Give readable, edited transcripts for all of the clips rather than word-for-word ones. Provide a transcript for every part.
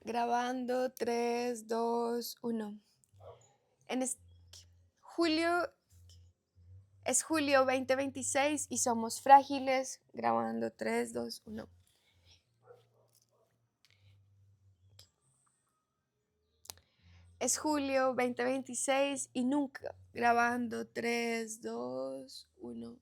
Grabando 3, 2, 1. En es- julio, es julio 2026 y somos frágiles. Grabando 3, 2, 1. Es julio 2026 y nunca. Grabando 3, 2, 1.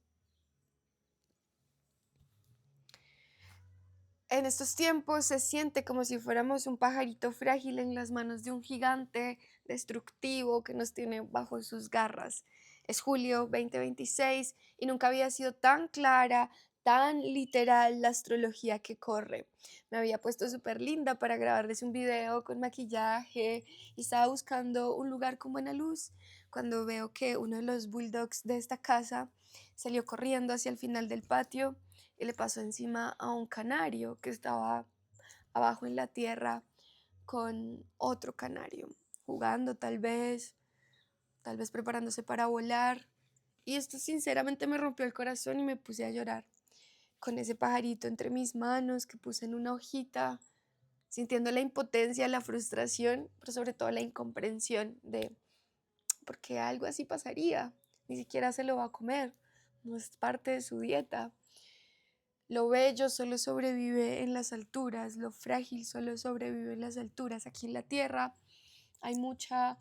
En estos tiempos se siente como si fuéramos un pajarito frágil en las manos de un gigante destructivo que nos tiene bajo sus garras. Es julio 2026 y nunca había sido tan clara, tan literal la astrología que corre. Me había puesto súper linda para grabarles un video con maquillaje y estaba buscando un lugar con buena luz cuando veo que uno de los bulldogs de esta casa salió corriendo hacia el final del patio y le pasó encima a un canario que estaba abajo en la tierra con otro canario, jugando tal vez preparándose para volar. Y esto sinceramente me rompió el corazón y me puse a llorar con ese pajarito entre mis manos que puse en una hojita, sintiendo la impotencia, la frustración, pero sobre todo la incomprensión de por qué algo así pasaría. Ni siquiera se lo va a comer, no es parte de su dieta. Lo bello solo sobrevive en las alturas, lo frágil solo sobrevive en las alturas. Aquí en la tierra hay muchas,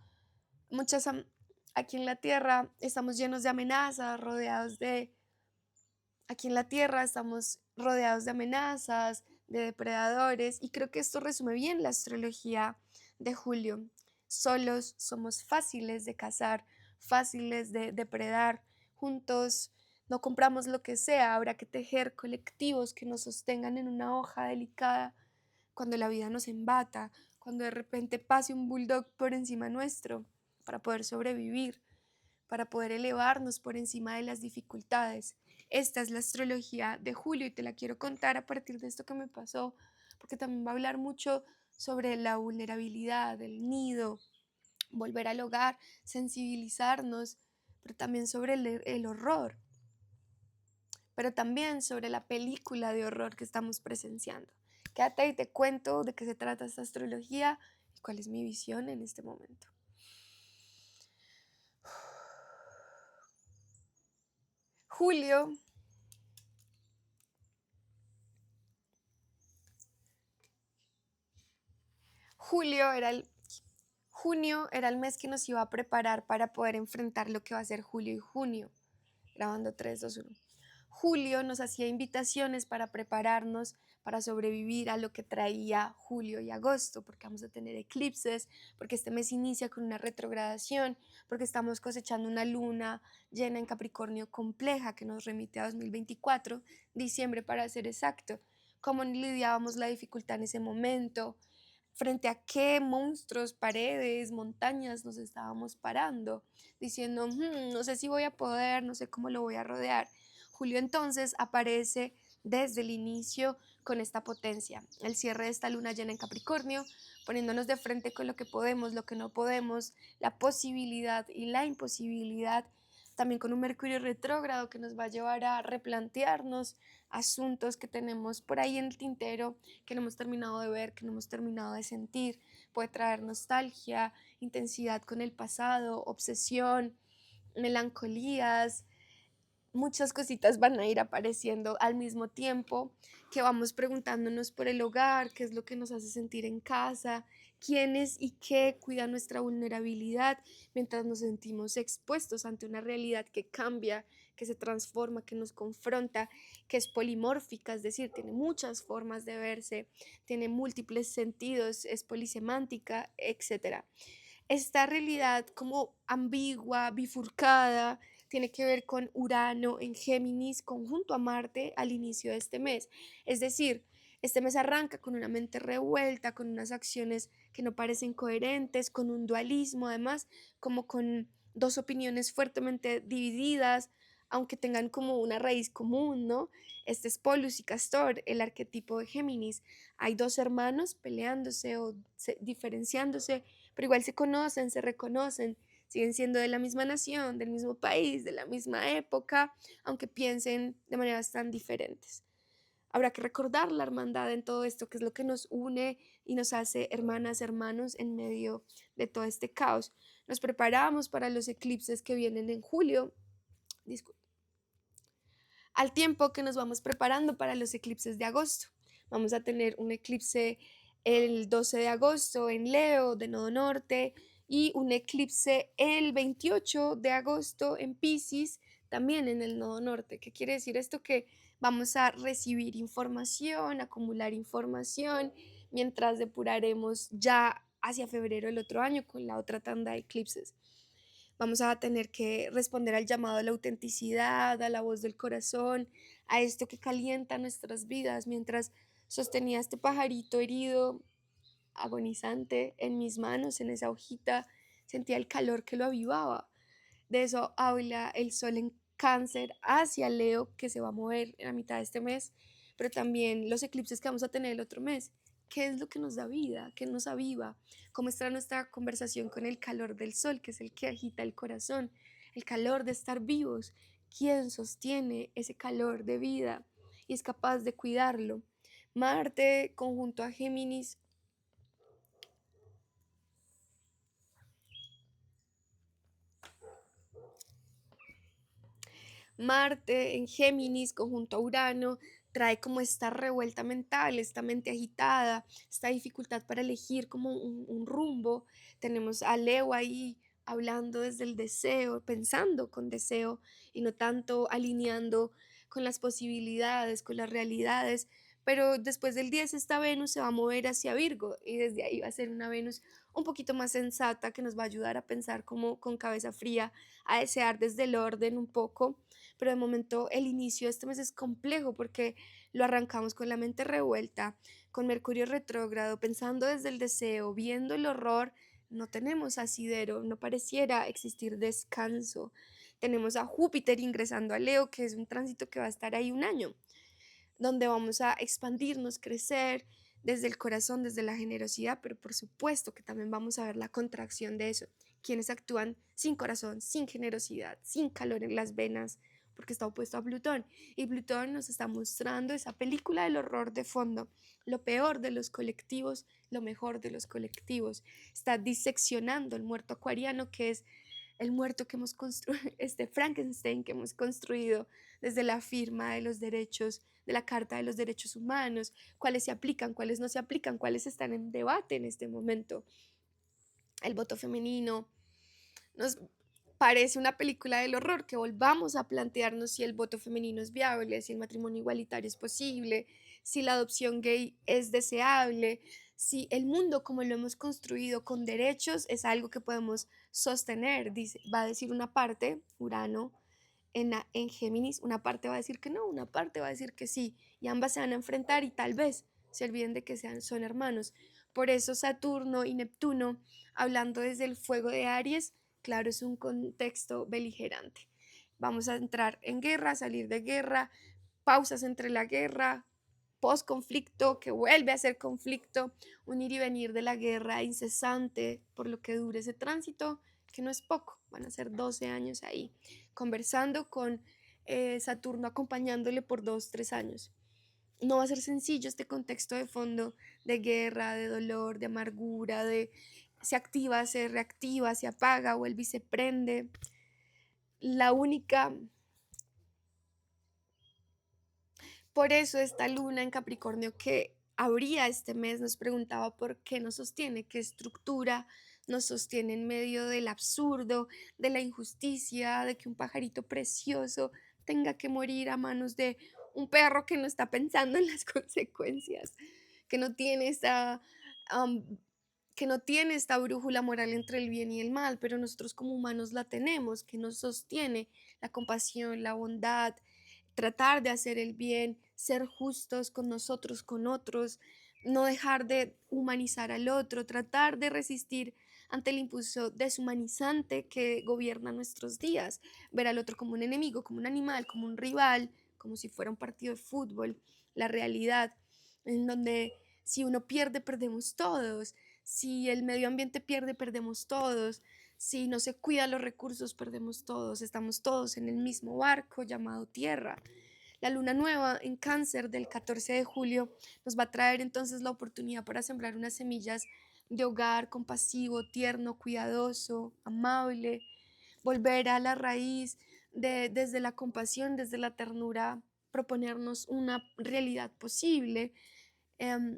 aquí en la tierra estamos llenos de amenazas, aquí en la tierra estamos rodeados de amenazas, de depredadores, y creo que esto resume bien la astrología de Julio. Solos somos fáciles de cazar, fáciles de depredar, juntos no compramos lo que sea, habrá que tejer colectivos que nos sostengan en una hoja delicada cuando la vida nos embata, cuando de repente pase un bulldog por encima nuestro, para poder sobrevivir, para poder elevarnos por encima de las dificultades. Esta es la astrología de Julio y te la quiero contar a partir de esto que me pasó, porque también va a hablar mucho sobre la vulnerabilidad, el nido, volver al hogar, sensibilizarnos, pero también sobre el horror, pero también sobre la película de horror que estamos presenciando. Quédate y te cuento de qué se trata esta astrología y cuál es mi visión en este momento. Julio Julio era el Junio era el mes que nos iba a preparar para poder enfrentar lo que va a ser julio y junio. Grabando 3, 2, 1. Julio nos hacía invitaciones para prepararnos para sobrevivir a lo que traía julio y agosto, porque vamos a tener eclipses, porque este mes inicia con una retrogradación, porque estamos cosechando una luna llena en Capricornio compleja que nos remite a 2024, diciembre para ser exacto. Cómo lidiábamos la dificultad en ese momento, frente a qué monstruos, paredes, montañas nos estábamos parando, diciendo, no sé si voy a poder, no sé cómo lo voy a rodear. Julio entonces aparece desde el inicio con esta potencia, el cierre de esta luna llena en Capricornio, poniéndonos de frente con lo que podemos, lo que no podemos, la posibilidad y la imposibilidad, también con un Mercurio retrógrado que nos va a llevar a replantearnos asuntos que tenemos por ahí en el tintero, que no hemos terminado de ver, que no hemos terminado de sentir. Puede traer nostalgia, intensidad con el pasado, obsesión, melancolías. Muchas cositas van a ir apareciendo al mismo tiempo, que vamos preguntándonos por el hogar, qué es lo que nos hace sentir en casa, quiénes y qué cuidan nuestra vulnerabilidad mientras nos sentimos expuestos ante una realidad que cambia, que se transforma, que nos confronta, que es polimórfica, es decir, tiene muchas formas de verse, tiene múltiples sentidos, es polisemántica, etcétera. Esta realidad como ambigua, bifurcada, tiene que ver con Urano en Géminis conjunto a Marte al inicio de este mes. Es decir, este mes arranca con una mente revuelta, con unas acciones que no parecen coherentes, con un dualismo además, como con dos opiniones fuertemente divididas, aunque tengan como una raíz común, ¿no? Este es Polus y Castor, el arquetipo de Géminis. Hay dos hermanos peleándose o diferenciándose, pero igual se conocen, se reconocen, siguen siendo de la misma nación, del mismo país, de la misma época, aunque piensen de maneras tan diferentes. Habrá que recordar la hermandad en todo esto, que es lo que nos une y nos hace hermanas, hermanos en medio de todo este caos. Nos preparamos para los eclipses que vienen en julio. Disculpe. Al tiempo que nos vamos preparando para los eclipses de agosto. Vamos a tener un eclipse el 12 de agosto en Leo, de Nodo Norte, y un eclipse el 28 de agosto en Piscis, también en el Nodo Norte. ¿Qué quiere decir esto? Que vamos a recibir información, acumular información, mientras depuraremos ya hacia febrero del otro año con la otra tanda de eclipses. Vamos a tener que responder al llamado a la autenticidad, a la voz del corazón, a esto que calienta nuestras vidas. Mientras sostenía este pajarito herido, agonizante en mis manos, en esa hojita, sentía el calor que lo avivaba. De eso habla el sol en Cáncer hacia Leo, que se va a mover en la mitad de este mes, pero también los eclipses que vamos a tener el otro mes. ¿Qué es lo que nos da vida? ¿Qué nos aviva? ¿Cómo está nuestra conversación con el calor del sol, que es el que agita el corazón? El calor de estar vivos. ¿Quién sostiene ese calor de vida y es capaz de cuidarlo? Marte conjunto a Géminis. Marte en Géminis, conjunto a Urano, trae como esta revuelta mental, esta mente agitada, esta dificultad para elegir como un rumbo. Tenemos a Leo ahí hablando desde el deseo, pensando con deseo y no tanto alineando con las posibilidades, con las realidades. Pero después del 10 esta Venus se va a mover hacia Virgo y desde ahí va a ser una Venus un poquito más sensata que nos va a ayudar a pensar como con cabeza fría, a desear desde el orden un poco, pero de momento el inicio de este mes es complejo porque lo arrancamos con la mente revuelta, con Mercurio retrógrado, pensando desde el deseo, viendo el horror. No tenemos asidero, no pareciera existir descanso. Tenemos a Júpiter ingresando a Leo, que es un tránsito que va a estar ahí un año, donde vamos a expandirnos, crecer desde el corazón, desde la generosidad, pero por supuesto que también vamos a ver la contracción de eso, quienes actúan sin corazón, sin generosidad, sin calor en las venas, porque está opuesto a Plutón. Y Plutón nos está mostrando esa película del horror de fondo, lo peor de los colectivos, lo mejor de los colectivos. Está diseccionando el muerto acuariano, que es el muerto que hemos construido, este Frankenstein que hemos construido desde la firma de los derechos, de la Carta de los Derechos Humanos, cuáles se aplican, cuáles no se aplican, cuáles están en debate en este momento. El voto femenino, nos parece una película del horror, que volvamos a plantearnos si el voto femenino es viable, si el matrimonio igualitario es posible, si la adopción gay es deseable, si el mundo como lo hemos construido con derechos es algo que podemos sostener. Dice, va a decir una parte, Urano, en Géminis, una parte va a decir que no, una parte va a decir que sí, y ambas se van a enfrentar y tal vez se olviden de que son hermanos. Por eso Saturno y Neptuno, hablando desde el fuego de Aries, claro, es un contexto beligerante. Vamos a entrar en guerra, salir de guerra, pausas entre la guerra, post-conflicto, que vuelve a ser conflicto, un ir y venir de la guerra incesante por lo que dure ese tránsito, que no es poco, van a ser 12 años ahí, conversando con Saturno acompañándole por 2, 3 años. No va a ser sencillo este contexto de fondo de guerra, de dolor, de amargura, de se activa, se reactiva, se apaga, vuelve y se prende. La única, por eso esta luna en Capricornio que abría este mes nos preguntaba por qué nos sostiene, qué estructura nos sostiene en medio del absurdo, de la injusticia, de que un pajarito precioso tenga que morir a manos de un perro que no está pensando en las consecuencias, que no tiene am, que no tiene esta brújula moral entre el bien y el mal, pero nosotros como humanos la tenemos, que nos sostiene la compasión, la bondad, tratar de hacer el bien, ser justos con nosotros, con otros, no dejar de humanizar al otro, tratar de resistir ante el impulso deshumanizante que gobierna nuestros días, ver al otro como un enemigo, como un animal, como un rival, como si fuera un partido de fútbol, la realidad en donde si uno pierde, perdemos todos, si el medio ambiente pierde, perdemos todos, si no se cuidan los recursos, perdemos todos, estamos todos en el mismo barco llamado tierra. La luna nueva en Cáncer del 14 de julio nos va a traer entonces la oportunidad para sembrar unas semillas de hogar compasivo, tierno, cuidadoso, amable, volver a la raíz desde la compasión, desde la ternura, proponernos una realidad posible,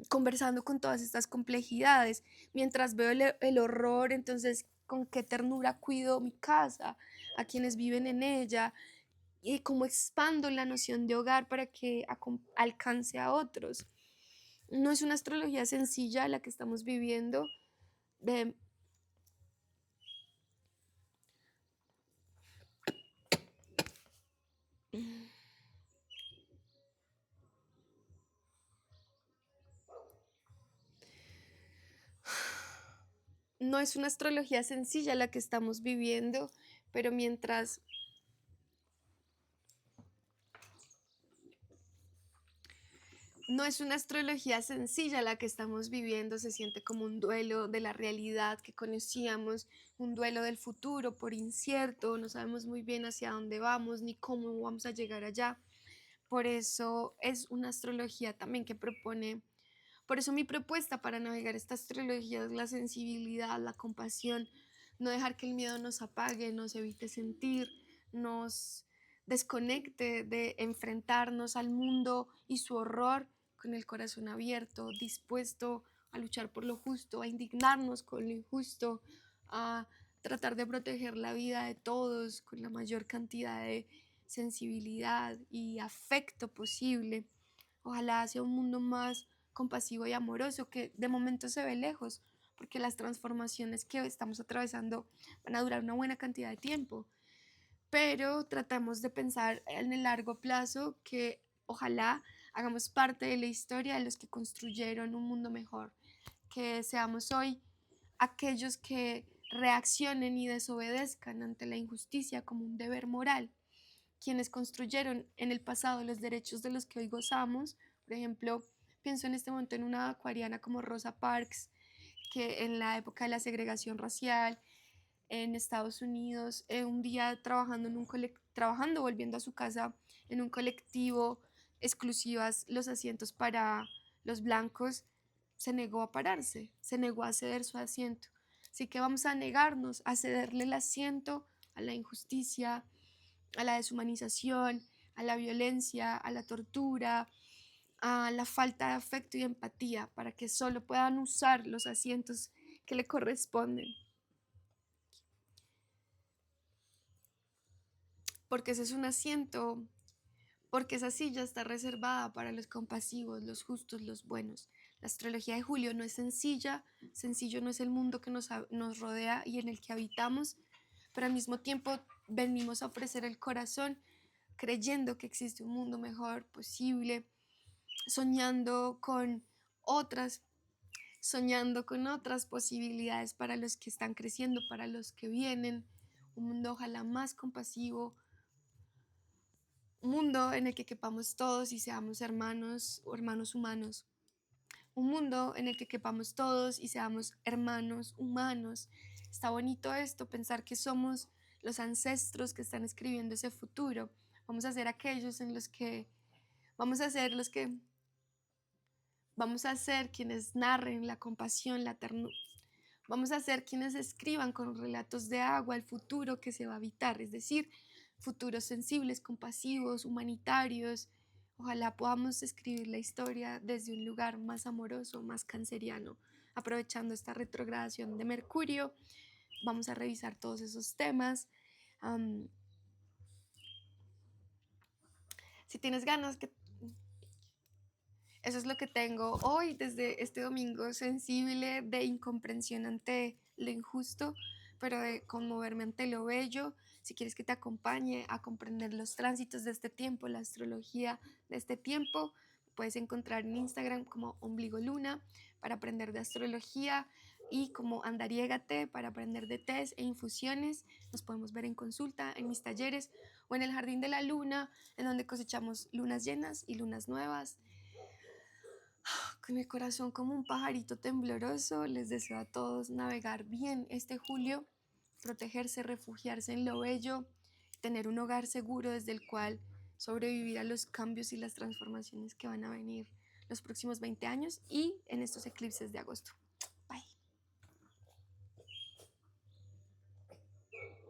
conversando con todas estas complejidades. Mientras veo el horror, entonces, con qué ternura cuido mi casa, a quienes viven en ella, y cómo expando la noción de hogar para que alcance a otros. No es una astrología sencilla la que estamos viviendo. de- no es una astrología sencilla la que estamos viviendo, pero mientras no es una astrología sencilla la que estamos viviendo, se siente como un duelo de la realidad que conocíamos, un duelo del futuro por incierto, no sabemos muy bien hacia dónde vamos ni cómo vamos a llegar allá. Por eso es una astrología también que propone, por eso mi propuesta para navegar esta astrología es la sensibilidad, la compasión, no dejar que el miedo nos apague, nos evite sentir, nos desconecte de enfrentarnos al mundo y su horror con el corazón abierto, dispuesto a luchar por lo justo, a indignarnos con lo injusto, a tratar de proteger la vida de todos con la mayor cantidad de sensibilidad y afecto posible. Ojalá sea un mundo más compasivo y amoroso, que de momento se ve lejos, porque las transformaciones que estamos atravesando van a durar una buena cantidad de tiempo, pero tratamos de pensar en el largo plazo, que ojalá hagamos parte de la historia de los que construyeron un mundo mejor, que seamos hoy aquellos que reaccionen y desobedezcan ante la injusticia como un deber moral, quienes construyeron en el pasado los derechos de los que hoy gozamos. Por ejemplo, pienso en este momento en una acuariana como Rosa Parks, que en la época de la segregación racial en Estados Unidos, un día trabajando, trabajando, volviendo a su casa en un colectivo, exclusivas los asientos para los blancos, se negó a pararse, se negó a ceder su asiento. Así que vamos a negarnos a cederle el asiento a la injusticia, a la deshumanización, a la violencia, a la tortura, a la falta de afecto y empatía, para que solo puedan usar los asientos que le corresponden. Porque ese es un asiento, porque esa silla está reservada para los compasivos, los justos, los buenos. La astrología de Julio no es sencilla, sencillo no es el mundo que nos rodea y en el que habitamos, pero al mismo tiempo venimos a ofrecer el corazón creyendo que existe un mundo mejor posible, soñando con otras, soñando con otras posibilidades para los que están creciendo, para los que vienen, un mundo ojalá más compasivo, un mundo en el que quepamos todos y seamos hermanos o hermanos humanos, un mundo en el que quepamos todos y seamos hermanos humanos. Está bonito esto, pensar que somos los ancestros que están escribiendo ese futuro. Vamos a ser aquellos en los que vamos a ser los que vamos a ser quienes narren la compasión, la ternura. Vamos a ser quienes escriban con relatos de agua el futuro que se va a habitar, es decir, futuros sensibles, compasivos, humanitarios. Ojalá podamos escribir la historia desde un lugar más amoroso, más canceriano. Aprovechando esta retrogradación de Mercurio, vamos a revisar todos esos temas. Um, si tienes ganas, que eso es lo que tengo hoy, desde este domingo sensible de incomprensión ante lo injusto, pero de conmoverme ante lo bello. Si quieres que te acompañe a comprender los tránsitos de este tiempo, la astrología de este tiempo, puedes encontrar en Instagram como Ombligo Luna para aprender de astrología y como Andariégate para aprender de tés e infusiones. Nos podemos ver en consulta, en mis talleres o en el Jardín de la Luna, en donde cosechamos lunas llenas y lunas nuevas. Con el corazón como un pajarito tembloroso, les deseo a todos navegar bien este julio, protegerse, refugiarse en lo bello, tener un hogar seguro desde el cual sobrevivir a los cambios y las transformaciones que van a venir los próximos 20 años y en estos eclipses de agosto.